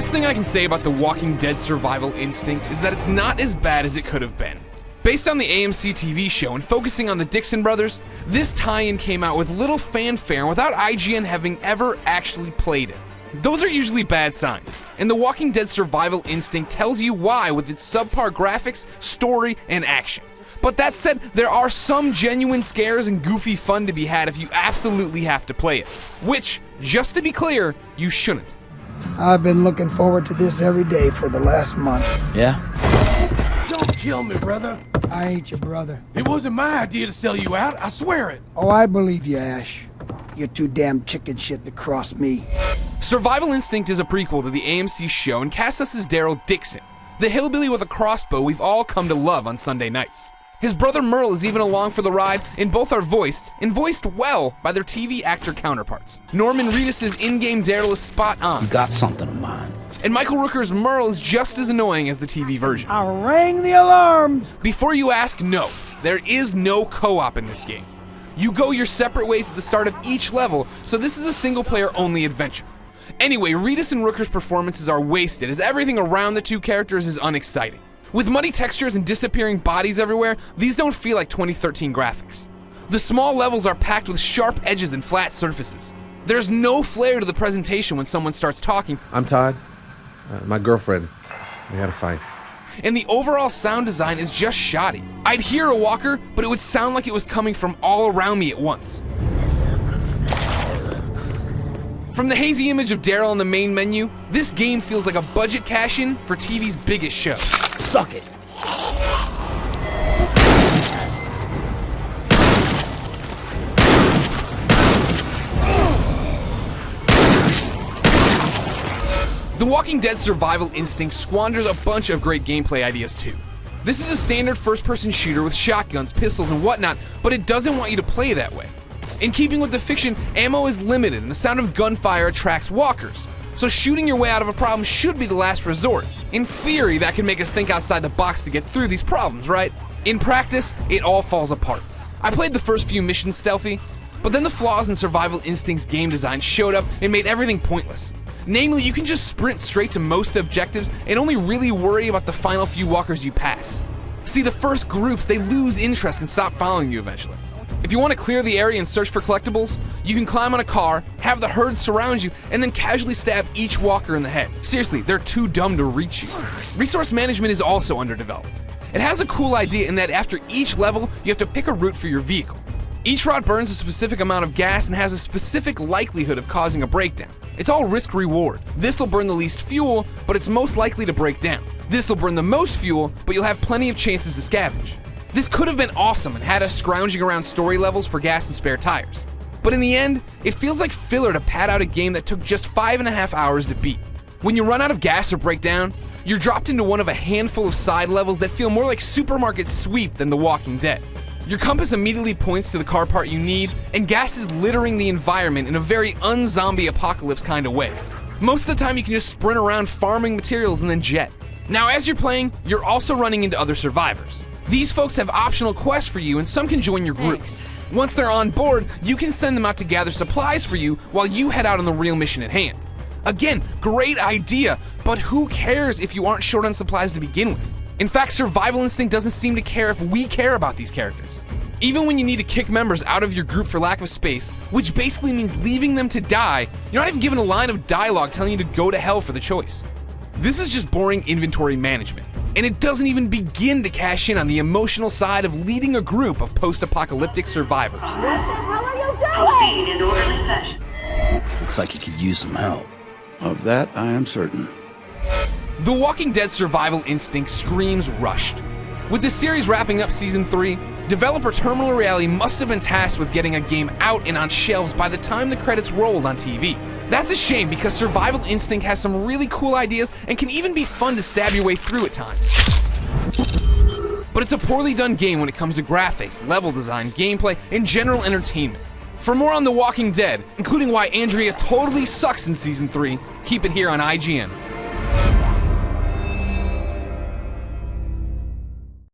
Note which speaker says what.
Speaker 1: best thing I can say about The Walking Dead Survival Instinct is that it's not as bad as it could have been. Based on the AMC TV show and focusing on the Dixon brothers, this tie-in came out with little fanfare without IGN having ever actually played it. Those are usually bad signs, and The Walking Dead Survival Instinct tells you why with its subpar graphics, story, and action. But that said, there are some genuine scares and goofy fun to be had if you absolutely have to play it. Which, just to be clear, you shouldn't.
Speaker 2: I've been looking forward to this every day for the last month.
Speaker 3: Yeah?
Speaker 4: Don't kill me, brother.
Speaker 2: I ain't your brother.
Speaker 4: It wasn't my idea to sell you out, I swear it.
Speaker 2: Oh, I believe you, Ash. You're too damn chicken shit to cross me.
Speaker 1: Survival Instinct is a prequel to the AMC show and casts us as Daryl Dixon, the hillbilly with a crossbow we've all come to love on Sunday nights. His brother Merle is even along for the ride, and both are voiced well, by their TV actor counterparts. Norman Reedus' in-game Daryl is spot on.
Speaker 3: You got something of mine.
Speaker 1: And Michael Rooker's Merle is just as annoying as the TV version.
Speaker 2: I rang the alarms!
Speaker 1: Before you ask, no, there is no co-op in this game. You go your separate ways at the start of each level, so this is a single-player only adventure. Anyway, Reedus and Rooker's performances are wasted, as everything around the two characters is unexciting. With muddy textures and disappearing bodies everywhere, these don't feel like 2013 graphics. The small levels are packed with sharp edges and flat surfaces. There's no flair to the presentation when someone starts talking.
Speaker 5: I'm Todd. My girlfriend. We had a fight.
Speaker 1: And the overall sound design is just shoddy. I'd hear a walker, but it would sound like it was coming from all around me at once. From the hazy image of Daryl in the main menu, this game feels like a budget cash-in for TV's biggest show.
Speaker 3: Suck it.
Speaker 1: The Walking Dead Survival Instinct squanders a bunch of great gameplay ideas too. This is a standard first-person shooter with shotguns, pistols, and whatnot, but it doesn't want you to play that way. In keeping with the fiction, ammo is limited and the sound of gunfire attracts walkers, so shooting your way out of a problem should be the last resort. In theory, that can make us think outside the box to get through these problems, right? In practice, it all falls apart. I played the first few missions stealthy, but then the flaws in Survival Instinct's game design showed up and made everything pointless. Namely, you can just sprint straight to most objectives and only really worry about the final few walkers you pass. See, the first groups, they lose interest and stop following you eventually. If you want to clear the area and search for collectibles, you can climb on a car, have the herd surround you, and then casually stab each walker in the head. Seriously, they're too dumb to reach you. Resource management is also underdeveloped. It has a cool idea in that after each level, you have to pick a route for your vehicle. Each route burns a specific amount of gas and has a specific likelihood of causing a breakdown. It's all risk-reward. This will burn the least fuel, but it's most likely to break down. This will burn the most fuel, but you'll have plenty of chances to scavenge. This could have been awesome and had us scrounging around story levels for gas and spare tires. But in the end, it feels like filler to pad out a game that took just 5.5 hours to beat. When you run out of gas or break down, you're dropped into one of a handful of side levels that feel more like supermarket sweep than The Walking Dead. Your compass immediately points to the car part you need, and gas is littering the environment in a very un-zombie apocalypse kind of way. Most of the time you can just sprint around farming materials and then jet. Now as you're playing, you're also running into other survivors. These folks have optional quests for you and some can join your group.
Speaker 6: Thanks.
Speaker 1: Once they're on board, you can send them out to gather supplies for you while you head out on the real mission at hand. Again, great idea, but who cares if you aren't short on supplies to begin with? In fact, Survival Instinct doesn't seem to care if we care about these characters. Even when you need to kick members out of your group for lack of space, which basically means leaving them to die, you're not even given a line of dialogue telling you to go to hell for the choice. This is just boring inventory management, and it doesn't even begin to cash in on the emotional side of leading a group of post-apocalyptic survivors.
Speaker 6: What the hell are you doing?
Speaker 7: Proceed in orderly fashion.
Speaker 3: Looks like you could use some help.
Speaker 8: Of that, I am certain.
Speaker 1: The Walking Dead Survival Instinct screams rushed. With the series wrapping up Season 3, developer Terminal Reality must have been tasked with getting a game out and on shelves by the time the credits rolled on TV. That's a shame because Survival Instinct has some really cool ideas and can even be fun to stab your way through at times. But it's a poorly done game when it comes to graphics, level design, gameplay, and general entertainment. For more on The Walking Dead, including why Andrea totally sucks in Season 3, keep it here on IGN.